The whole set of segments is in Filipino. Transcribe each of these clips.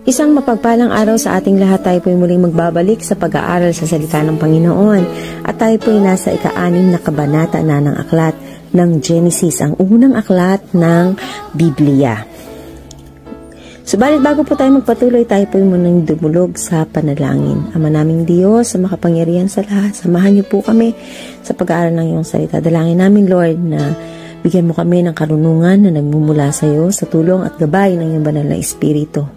Isang mapagpalang araw sa ating lahat. Tayo po'y muling magbabalik sa pag-aaral sa salita ng Panginoon. At tayo po'y nasa ika-6 na kabanata na ng aklat ng Genesis, ang unang aklat ng Biblia. Subalit bago po tayo magpatuloy, tayo po'y munang dumulog sa panalangin. Ama naming Diyos, sa makapangyarihan sa lahat, samahan niyo po kami sa pag-aaral ng iyong salita. Dalangin namin, Lord, na bigyan mo kami ng karunungan na nagmumula sa iyo sa tulong at gabay ng iyong banal na Espiritu.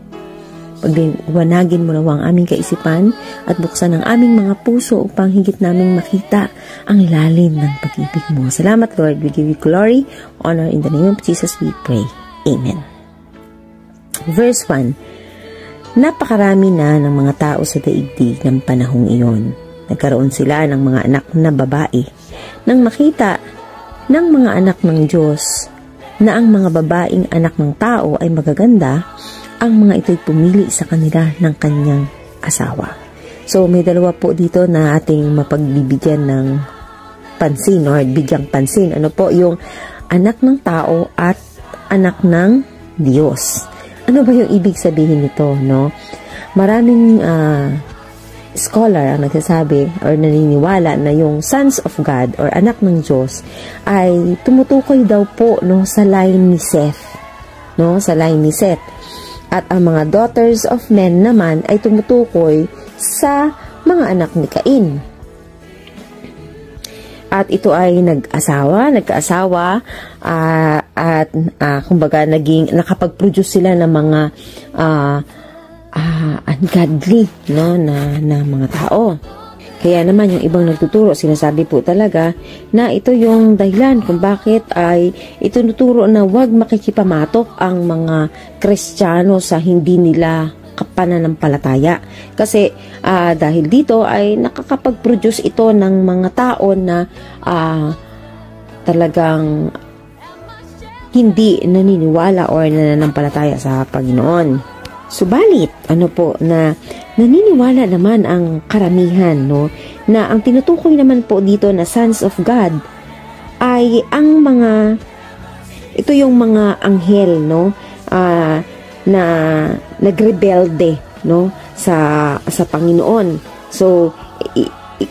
Pagwanagin mo nawang aming kaisipan at buksan ang aming mga puso upang higit naming makita ang lalim ng pag-ibig mo. Salamat, Lord. We give you glory, honor, in the name of Jesus we pray. Amen. Verse 1. Napakarami na ng mga tao sa daigdig ng panahong iyon. Nagkaroon sila ng mga anak na babae. Nang makita ng mga anak ng Diyos na ang mga babaeng anak ng tao ay magaganda, ang mga ito'y pumili sa kanila ng kanyang asawa. So, may dalawa po dito na ating mapagbibigyan ng pansin or bigyang pansin. Ano po? Yung anak ng tao at anak ng Diyos. Ano ba yung ibig sabihin nito, no? Maraming scholar ang nagsasabi or naniniwala na yung sons of God or anak ng Diyos ay tumutukoy daw po, no, sa line ni Seth. No? Sa line ni Seth. At ang mga daughters of men naman ay tumutukoy sa mga anak ni Cain. At ito ay nagkaasawa, at kumbaga nakapag-produce sila ng mga ungodly, no, na mga tao. Kaya naman yung ibang nagtuturo, sinasabi po talaga na ito yung dahilan kung bakit ay itinuturo na huwag makikipamatok ang mga Kristiyano sa hindi nila pananampalataya. Kasi dahil dito ay nakakapag-produce ito ng mga tao na talagang hindi naniniwala o nananampalataya sa Panginoon. Subalit, na naniniwala naman ang karamihan, no, na ang tinutukoy naman po dito na sons of God ay ang ito yung mga anghel, no, na nagrebelde, no, sa Panginoon. So,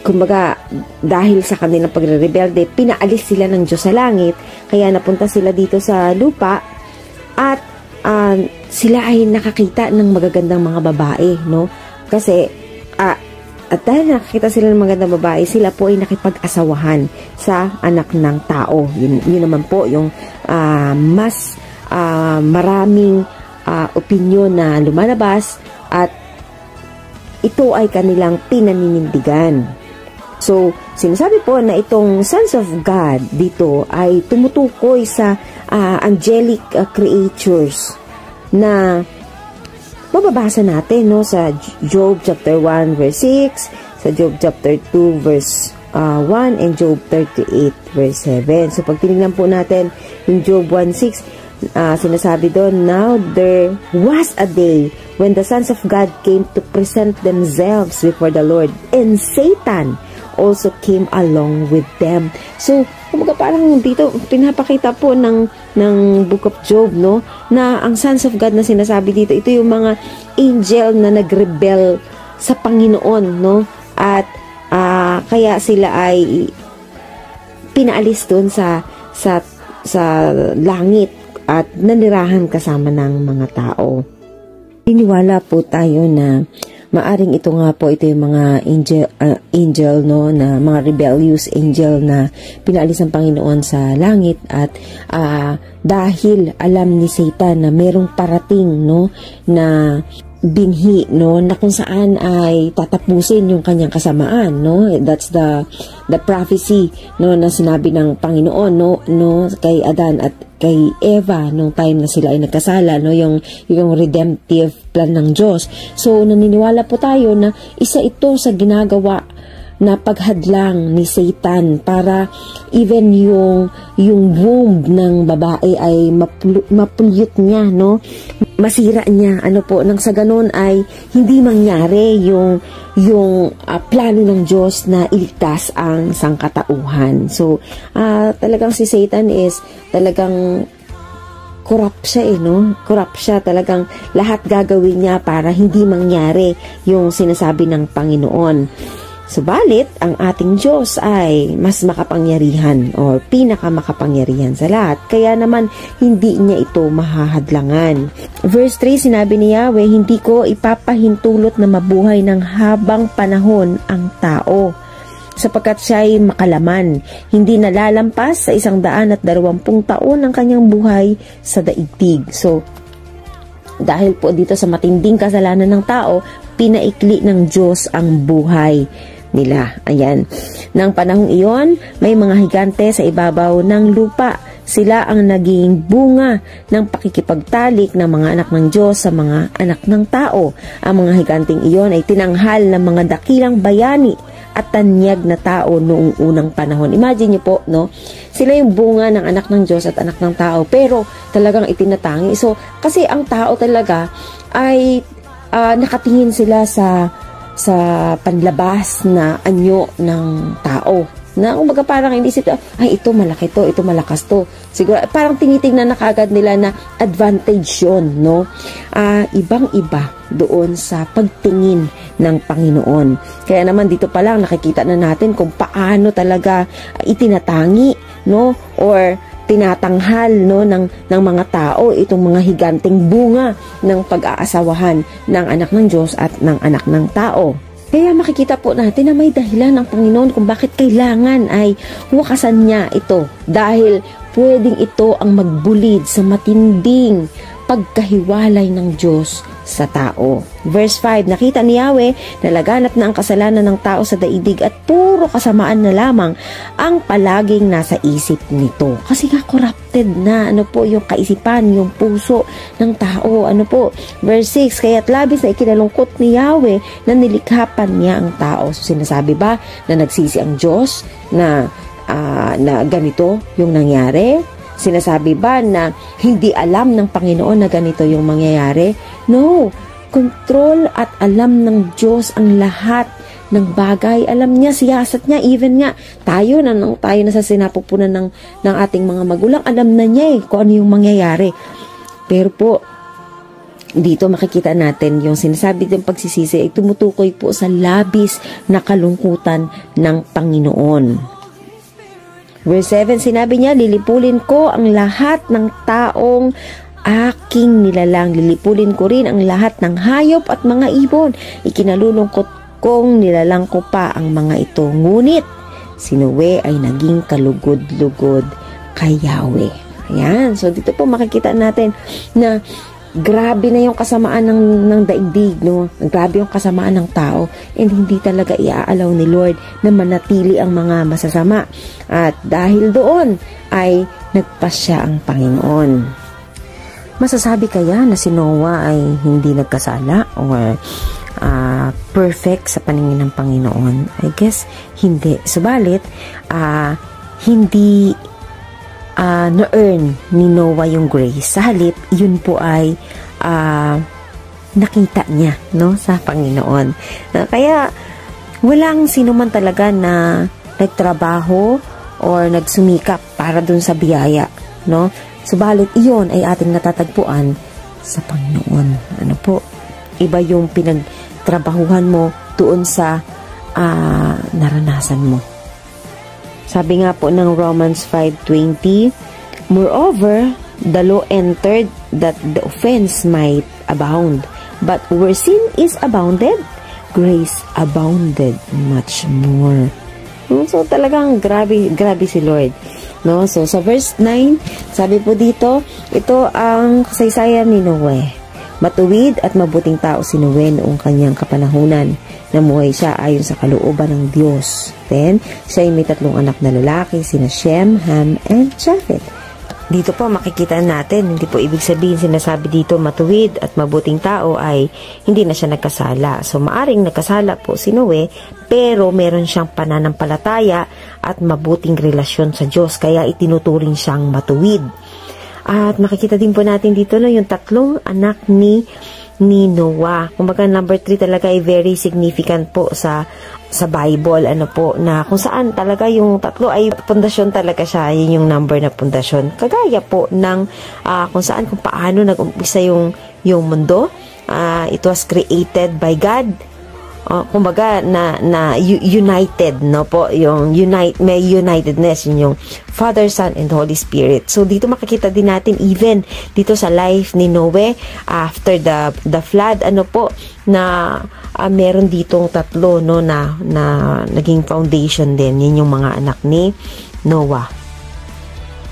kumbaga, dahil sa kanilang pagrebelde, pinaalis sila ng Diyos sa langit, kaya napunta sila dito sa lupa at sila ay nakakita ng magagandang mga babae, no? Kasi at dahil nakakita sila ng magagandang babae, sila po ay nakipag-asawahan sa anak ng tao. Yun naman po yung mas maraming opinyon na lumalabas at ito ay kanilang pinaninindigan. So, sinasabi po na itong sons of God dito ay tumutukoy sa angelic creatures na mababasa natin, no, sa Job chapter 1 verse 6, sa Job chapter 2 verse 1, and Job 38 verse 7. So, pag tinignan po natin yung Job 1:6, sinasabi doon, now there was a day when the sons of God came to present themselves before the Lord, and Satan also came along with them. So, kumbaga parang dito pinapakita po ng Book of Job, no, na ang sons of God na sinasabi dito, ito yung mga angel na nagrebel sa Panginoon, no, at kaya sila ay pinaalis doon sa langit at nanirahan kasama ng mga tao. Iniwala po tayo na maaring ito nga po, ito yung mga angel, no, na mga rebellious angel na pinaalis ng Panginoon sa langit at dahil alam ni Satan na merong parating, no, na binhi, no, na kung saan ay tatapusin yung kanyang kasamaan, no. That's the prophecy, no, na sinabi ng Panginoon, no, kay Adan at kay Eva nung time na sila ay nagkasala, no, yung redemptive plan ng Diyos. So, naniniwala po tayo na isa ito sa ginagawa na paghadlang ni Satan para even yung womb ng babae ay mapulute niya, no? Masira niya, nang sa ganun ay hindi mangyari yung plano ng Diyos na iligtas ang sangkatauhan. So, talagang si Satan is talagang corrupt siya no? Corrupt siya, talagang lahat gagawin niya para hindi mangyari yung sinasabi ng Panginoon. Subalit, ang ating Diyos ay mas makapangyarihan o pinakamakapangyarihan sa lahat. Kaya naman, hindi niya ito mahahadlangan. Verse 3, sinabi ni Yahweh, hindi ko ipapahintulot na mabuhay ng habang panahon ang tao, sapagkat siya ay makalaman. Hindi nalalampas sa 120 taon ang kanyang buhay sa daigdig. So, dahil po dito sa matinding kasalanan ng tao, pinaikli ng Diyos ang buhay nila. Ayan. Nang panahong iyon, may mga higante sa ibabaw ng lupa. Sila ang naging bunga ng pakikipagtalik ng mga anak ng Diyos sa mga anak ng tao. Ang mga higanting iyon ay tinanghal ng mga dakilang bayani at tanyag na tao noong unang panahon. Imagine niyo po, no? Sila yung bunga ng anak ng Diyos at anak ng tao, pero talagang itinatangi. So, kasi ang tao talaga ay nakatingin sila sa panlabas na anyo ng tao. Na kumbaga parang hindi sila, ay ito malaki to, ito malakas to. Siguro parang tinitingnan na kaagad nila na advantage yun, no? Ibang-iba doon sa pagtingin ng Panginoon. Kaya naman dito pa lang nakikita na natin kung paano talaga itinatangi, no? Or tinatanghal, no, ng mga tao itong mga higanting bunga ng pag-aasawahan ng anak ng Diyos at ng anak ng tao. Kaya makikita po natin na may dahilan ng Panginoon kung bakit kailangan ay wakasan niya ito. Dahil pwedeng ito ang magbulid sa matinding pagkahiwalay ng Diyos sa tao. Verse 5, nakita ni Yahweh na laganap na ang kasalanan ng tao sa daigdig at puro kasamaan na lamang ang palaging nasa isip nito. Kasi nga corrupted na, yung kaisipan, yung puso ng tao, Verse 6, kaya't labis na ikinalungkot ni Yahweh na nilikhapan niya ang tao. So sinasabi ba na nagsisi ang Diyos na ganito yung nangyari? Sinasabi ba na hindi alam ng Panginoon na ganito yung mangyayari? No. Control at alam ng Diyos ang lahat ng bagay. Alam niya, siyasat niya, even nga, tayo na sa sinapupunan ng ating mga magulang, alam na niya kung ano yung mangyayari. Pero po, dito makikita natin yung sinasabi ng pagsisisi ay tumutukoy po sa labis na kalungkutan ng Panginoon. Verse 7, sinabi niya, lilipulin ko ang lahat ng taong aking nilalang. Lilipulin ko rin ang lahat ng hayop at mga ibon. Ikinalulungkot kong nilalang ko pa ang mga ito. Ngunit, si Noe ay naging kalugod-lugod kay Yahweh. Ayan. So, dito po makikita natin na grabe na yung kasamaan ng daigdig, no? Grabe yung kasamaan ng tao, and hindi talaga iaalaw ni Lord na manatili ang mga masasama. At dahil doon ay nagpasya ang Panginoon. Masasabi kaya na si Noah ay hindi nagkasala or perfect sa paningin ng Panginoon? I guess hindi. Subalit, hindi na-earn ni Noah yung grace. Sa halip, yun po ay nakita niya, no, sa Panginoon. Kaya, walang sino man talaga na nagtrabaho or nagsumikap para dun sa biyaya, no? Subalit, iyon ay ating natatagpuan sa Panginoon. Iba yung pinagtrabahuhan mo doon sa naranasan mo. Sabi nga po ng Romans 5:20, moreover, the law entered that the offense might abound. But where sin is abounded, grace abounded much more. So talagang grabe si Lord. No? So sa verse 9, sabi po dito, ito ang kasaysayan ni Noe. Matuwid at mabuting tao si Noe noong kanyang kapanahunan. Namuhay siya ayon sa kalooban ng Diyos. Then, siya ay may 3 anak na lalaki, sina Shem, Ham, and Japheth. Dito po makikita natin, hindi po ibig sabihin sinasabi dito matuwid at mabuting tao ay hindi na siya nagkasala. So, maaring nagkasala po si Noe, pero meron siyang pananampalataya at mabuting relasyon sa Diyos, kaya itinuturing siyang matuwid. At makikita din po natin dito yung 3 anak ni ni Noah. Kumbaga number 3 talaga ay very significant po sa Bible, na kung saan talaga yung tatlo ay pundasyon talaga siya, yun yung number na pundasyon. Kagaya po ng kung paano nag-umpisa yung mundo. It was created by God. Kumbaga united, no po, yung may unitedness, yun yung Father, Son, and Holy Spirit. So dito makikita din natin even dito sa life ni Noe after the flood, na meron ditong tatlo, no, na naging foundation din. Yun yung mga anak ni Noah.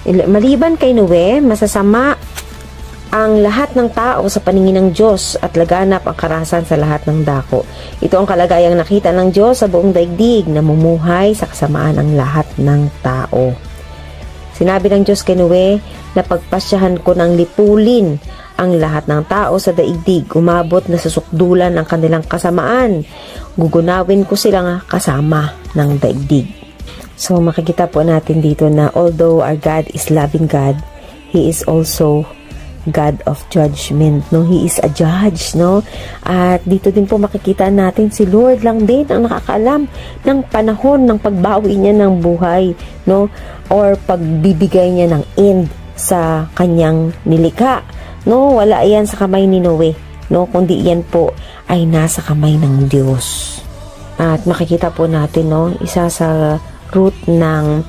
Maliban kay Noe, masasama ang lahat ng tao sa paningin ng Diyos at laganap ang karahasan sa lahat ng dako. Ito ang kalagayang nakita ng Diyos sa buong daigdig, na mumuhay sa kasamaan ang lahat ng tao. Sinabi ng Diyos kay Noe na pagpasyahan ko ng lipulin ang lahat ng tao sa daigdig, umabot na sa sukdulan ang kanilang kasamaan. Gugunawin ko silang kasama ng daigdig. So makikita po natin dito na although our God is loving God, He is also God of judgment, no? He is a judge, no? At dito din po makikita natin si Lord lang din ang nakakaalam ng panahon ng pagbawi niya ng buhay, no? Or pagbibigay niya ng end sa kanyang nilikha, no? Wala yan sa kamay ni Noe, no? Kundi yan po ay nasa kamay ng Diyos. At makikita po natin, no? Isa sa root ng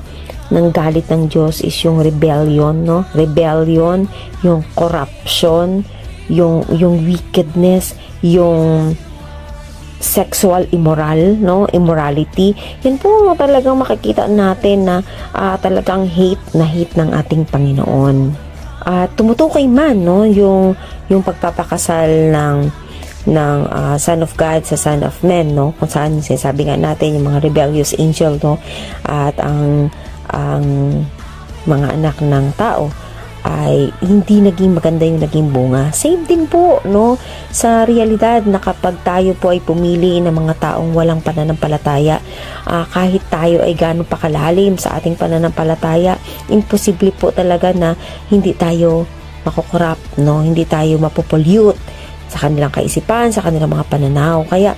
galit ng Diyos is yung rebellion, no? Rebellion, yung corruption, yung wickedness, yung sexual immorality. Yan po talagang makikita natin na talagang hate ng ating Panginoon. Tumutukoy man, no, yung pagpapakasal ng Son of God sa Son of Man, no? Kung saan sinasabi nga natin yung mga rebellious angel, no? At ang mga anak ng tao ay hindi naging maganda yung naging bunga. Same din po, no, sa realidad na kapag tayo po ay pumili ng mga taong walang pananampalataya, kahit tayo ay gaano pa kalalim sa ating pananampalataya, imposible po talaga na hindi tayo makukorap, no, hindi tayo mapopollute sa kanilang kaisipan, sa kanilang mga pananaw. Kaya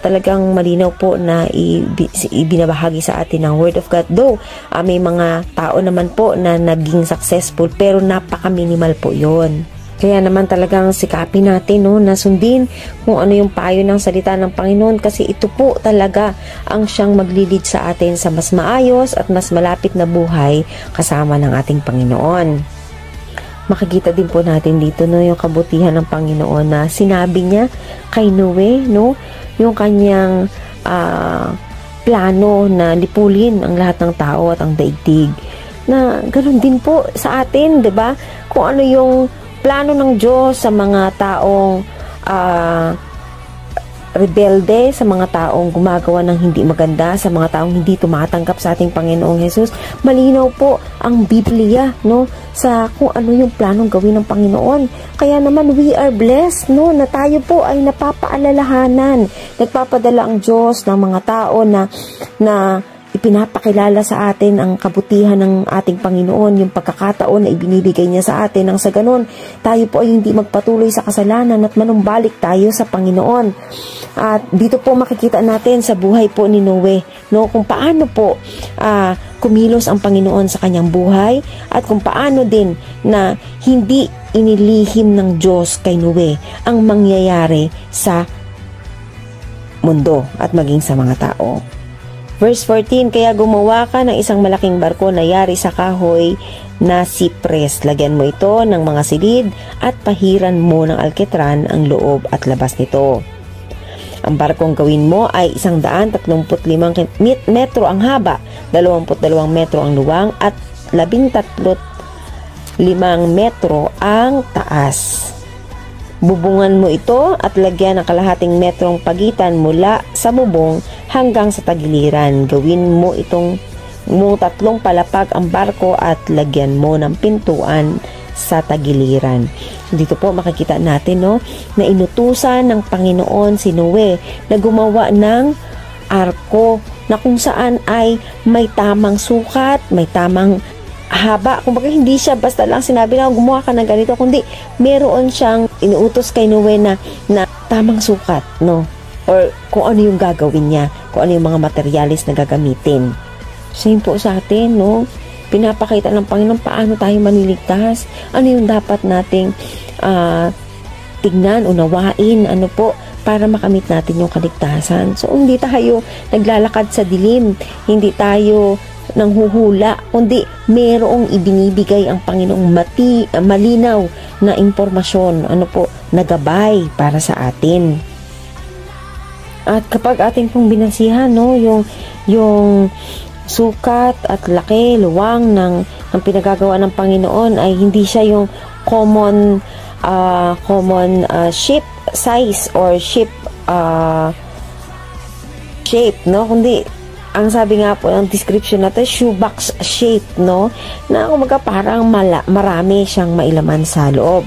talagang malinaw po na ibinabahagi sa atin ng Word of God. Though may mga tao naman po na naging successful, pero napaka-minimal po yon. Kaya naman talagang sikapin natin, no, na sundin kung ano yung payo ng salita ng Panginoon, kasi ito po talaga ang siyang maglilid sa atin sa mas maayos at mas malapit na buhay kasama ng ating Panginoon. Makikita din po natin dito, no, yung kabutihan ng Panginoon na sinabi niya kay Noe, no, yung kanyang plano na lipulin ang lahat ng tao at ang daigdig. Na ganoon din po sa atin, 'di ba? Kung ano yung plano ng Diyos sa mga taong rebelde, sa mga taong gumagawa ng hindi maganda, sa mga taong hindi tumatanggap sa ating Panginoong Hesus. Malinaw po ang Biblia, no, sa kung ano yung planong gawin ng Panginoon. Kaya naman we are blessed, no, na tayo po ay napapaalalahanan. Nagpapadala ang Diyos ng mga tao na ipinapakilala sa atin ang kabutihan ng ating Panginoon, yung pagkakataon na ibinibigay niya sa atin. Nang sa ganun, tayo po ay hindi magpatuloy sa kasalanan at manumbalik tayo sa Panginoon. At dito po makikita natin sa buhay po ni Noe, no, kung paano po kumilos ang Panginoon sa kanyang buhay, at kung paano din na hindi inilihim ng Diyos kay Noe ang mangyayari sa mundo at maging sa mga tao. Verse 14, kaya gumawa ka ng isang malaking barko na yari sa kahoy na sipres. Lagyan mo ito ng mga silid at pahiran mo ng alketran ang loob at labas nito. Ang barkong gawin mo ay 135 metro ang haba, 22 metro ang luwang at 13.5 metro ang taas. Bubungan mo ito at lagyan ng kalahating metrong pagitan mula sa bubong hanggang sa tagiliran. Gawin mo itong 3 palapag ang barko at lagyan mo ng pintuan sa tagiliran. Dito po makikita natin, no, na inutusan ng Panginoon si Noe na gumawa ng arko na kung saan ay may tamang sukat, may tamang haba. Kumbaga hindi siya basta lang sinabi na gumawa ka ng ganito, kundi meron siyang inuutos kay Noe na tamang sukat, no? Or kung ano yung gagawin niya, kung ano yung mga materialis na gagamitin. Same po sa atin, no? Pinapakita ng Panginoon paano tayo maniligtas, ano yung dapat nating tignan, unawain, ano po, para makamit natin yung kaligtasan. So, hindi tayo naglalakad sa dilim, hindi tayo nanghuhula, kundi merong ibinibigay ang Panginoong malinaw na impormasyon, ano po, nagabay para sa atin. At kapag ating pong binasihan, no, yung sukat at laki, luwang ng pinagagawa ng Panginoon ay hindi siya yung common ship size or ship shape, no, kundi ang sabi nga po ng description natin, shoebox shape, no, na kumaga parang marami siyang mailaman sa loob.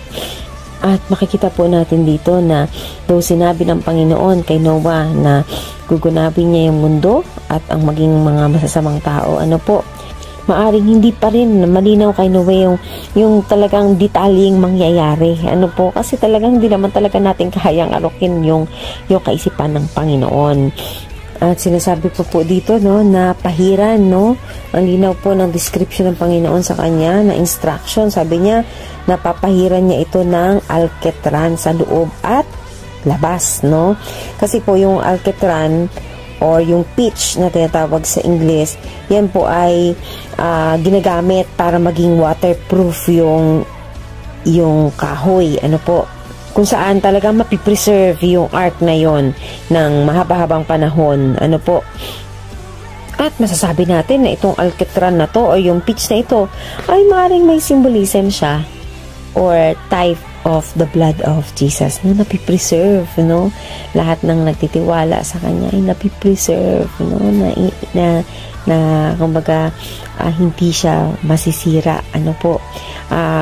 At makikita po natin dito na daw sinabi ng Panginoon kay Noah na gugunabin niya yung mundo at ang maging mga masasamang tao, ano po, maaring hindi pa rin malinaw kay Noe yung talagang detalyeng mangyayari, ano po, kasi talagang hindi naman talaga natin kayang arukin yung kaisipan ng Panginoon. At sinasabi po dito, no, na pahiran, no, ang linaw po ng description ng Panginoon sa kanya, na instruction, sabi niya, napapahiran niya ito ng alketran sa loob at labas, no, kasi po yung alketran or yung pitch na tinatawag sa English, yan po ay ginagamit para maging waterproof yung kahoy, ano po, kung saan talagang mapipreserve yung ark na yon ng mahaba-habang panahon, ano po. At masasabi natin na itong alketran na to o yung pitch na ito ay maaaring may symbolism siya or type of the blood of Jesus, no, napipreserve, no, lahat ng nagtitiwala sa kanya ay napipreserve, no, na kumbaga hindi siya masisira, ano po.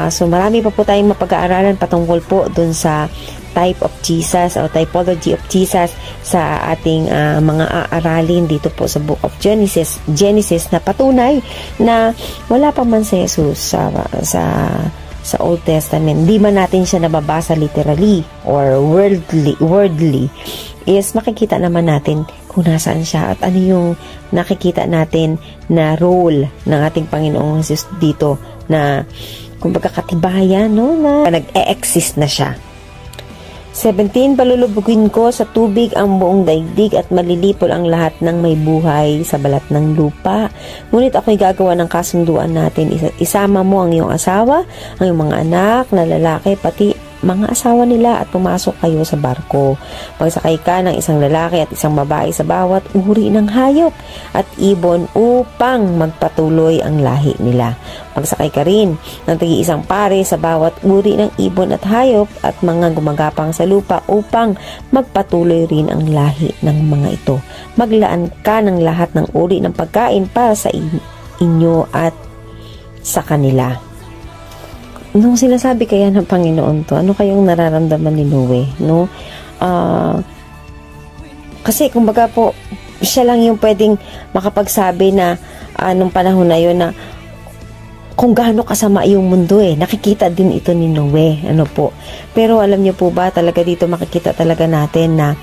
So marami pa po tayong mapag-aaralan patungkol po dun sa type of Jesus o typology of Jesus sa ating mga aaralin dito po sa Book of Genesis na patunay na wala pa man si Jesus sa Old Testament. Di man natin siya nababasa literally or wordly, is makikita naman natin kung nasaan siya at ano yung nakikita natin na role ng ating Panginoong Jesus dito, na kumbaga katibayan, no, na nag-e-exist na siya. 17, palulubugin ko sa tubig ang buong daigdig at malilipol ang lahat ng may buhay sa balat ng lupa. Ngunit ako'y gagawa ng kasunduan natin. Isama mo ang iyong asawa, ang iyong mga anak na lalaki, pati mga asawa nila, at pumasok kayo sa barko. Magsakay ka ng isang lalaki at isang babae sa bawat uri ng hayop at ibon upang magpatuloy ang lahi nila. Magsakay ka rin ng tagi-isang pare sa bawat uri ng ibon at hayop at mga gumagapang sa lupa upang magpatuloy rin ang lahi ng mga ito. Maglaan ka ng lahat ng uri ng pagkain para sa inyo at sa kanila. Nung sinasabi kaya ng Panginoon to, ano kayong nararamdaman ni Noe, no? Kasi kumbaga po, siya lang yung pwedeng makapagsabi na nung panahon na yun na kung gaano kasama yung mundo nakikita din ito ni Noe, ano po. Pero alam niyo po ba, talaga dito makikita talaga natin na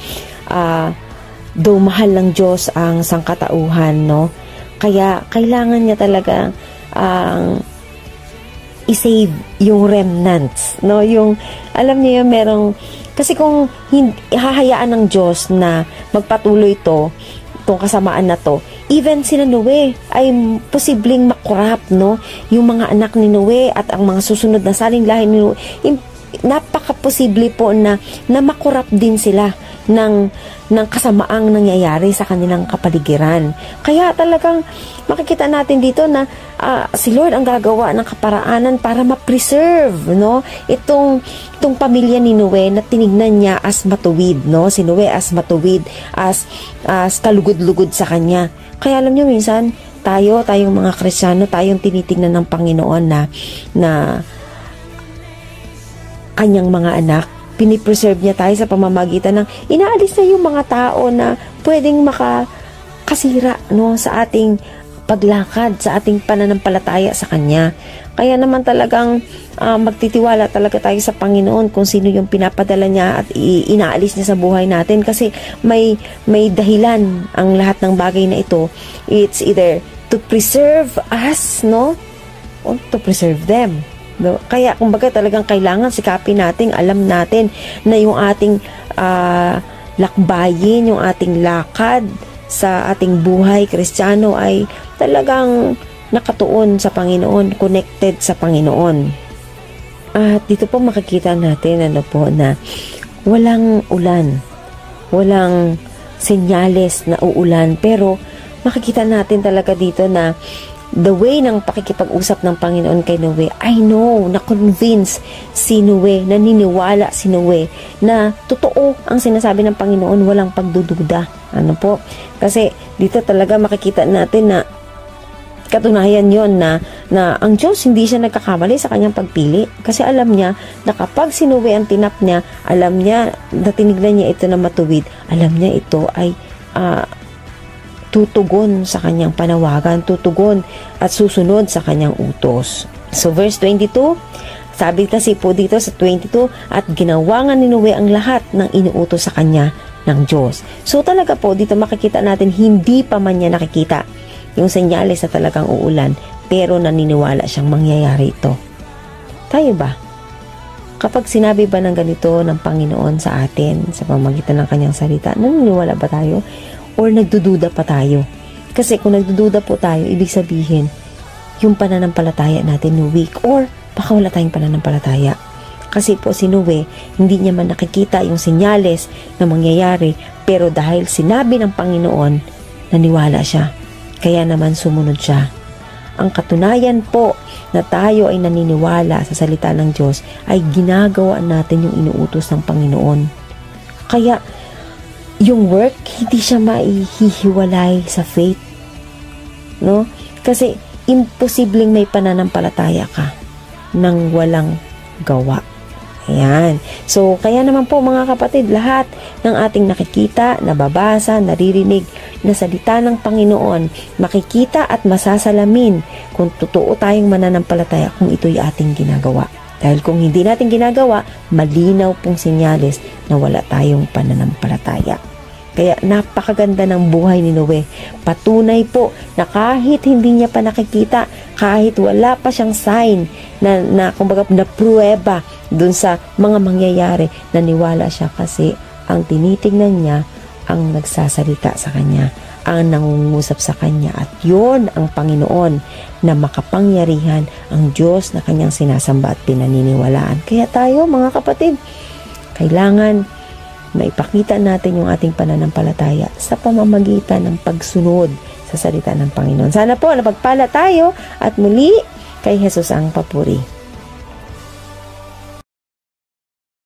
though mahal ng Diyos ang sangkatauhan, no? Kaya kailangan niya talaga i-save yung remnants, no? Yung, alam niyo yung merong, kasi kung hahayaan ng Diyos na magpatuloy itong kasamaan na to, even sina Noe ay posibleng makurap, no? Yung mga anak ni Noe at ang mga susunod na saling lahi ni Noe, napaka-posible po na makurap din sila ng kasamaang nangyayari sa kanilang kapaligiran. Kaya talagang makikita natin dito na si Lord ang gagawa ng kaparaanan para ma-preserve, no, itong pamilya ni Noe na tinignan niya as matuwid, no, si Noe as matuwid, as kalugod-lugod sa kanya. Kaya alam niyo, minsan tayong mga Kristiyano, tayong tinitingnan ng Panginoon na kanyang mga anak, pinipreserve niya tayo sa pamamagitan ng inaalis na yung mga tao na pwedeng makasira, no, sa ating paglakad sa ating pananampalataya sa Kanya. Kaya naman talagang magtitiwala talaga tayo sa Panginoon kung sino yung pinapadala niya at inaalis niya sa buhay natin, kasi may dahilan ang lahat ng bagay na ito. It's either to preserve us, no? Or to preserve them. No? Kaya kumbaga talagang kailangan sikapin natin, alam natin na yung ating lakbayin, yung ating lakad sa ating buhay Kristiyano ay talagang nakatuon sa Panginoon, connected sa Panginoon. At dito po makikita natin na walang ulan, walang senyales na uulan, pero makikita natin talaga dito na the way ng pakikipag-usap ng Panginoon kay Noe, I know, na-convince si Noe, naniniwala si Noe na totoo ang sinasabi ng Panginoon, walang pagdududa. Ano po? Kasi dito talaga makikita natin na katunayan yon na ang Diyos hindi siya nagkakamali sa kanyang pagpili, kasi alam niya na kapag si Noe ang tinap niya, alam niya na tinignan niya ito na matuwid, alam niya ito ay tutugon sa kanyang panawagan, tutugon at susunod sa kanyang utos. So verse 22, sabi kasi po dito sa 22, at ginawa nga ni Noe ang lahat ng inuutos sa kanya ng Diyos. So talaga po dito makikita natin hindi pa man niya nakikita yung senyales na talagang uulan, pero naniniwala siyang mangyayari ito. Tayo ba? Kapag sinabi ba ng ganito ng Panginoon sa atin sa pamamagitan ng kanyang salita, naniniwala ba tayo? Or nagdududa pa tayo? Kasi kung nagdududa po tayo, ibig sabihin, yung pananampalataya natin weak, or baka wala tayong pananampalataya. Kasi po si Noe, hindi niya man nakikita yung senyales na mangyayari, pero dahil sinabi ng Panginoon, naniwala siya. Kaya naman sumunod siya. Ang katunayan po na tayo ay naniniwala sa salita ng Diyos ay ginagawa natin yung inuutos ng Panginoon. Kaya yung work, hindi siya maihihiwalay sa faith. No? Kasi imposibleng may pananampalataya ka nang walang gawa. Ayan. So, kaya naman po mga kapatid, lahat ng ating nakikita, nababasa, naririnig na salita ng Panginoon, makikita at masasalamin kung totoo tayong mananampalataya kung ito'y ating ginagawa. Dahil kung hindi natin ginagawa, malinaw pong senyales na wala tayong pananampalataya. Kaya napakaganda ng buhay ni Noe. Patunay po na kahit hindi niya pa nakikita, kahit wala pa siyang sign na kumbaga na pruweba dun sa mga mangyayari, naniwala siya kasi ang tinitingnan niya ang nagsasalita sa kanya, ang nangungusap sa kanya, at yon ang Panginoon na makapangyarihan, ang Diyos na kanyang sinasamba at pinaniniwalaan. Kaya tayo mga kapatid, kailangan maipakita natin yung ating pananampalataya sa pamamagitan ng pagsunod sa salita ng Panginoon. Sana po napagpala tayo at muli kay Jesus ang papuri.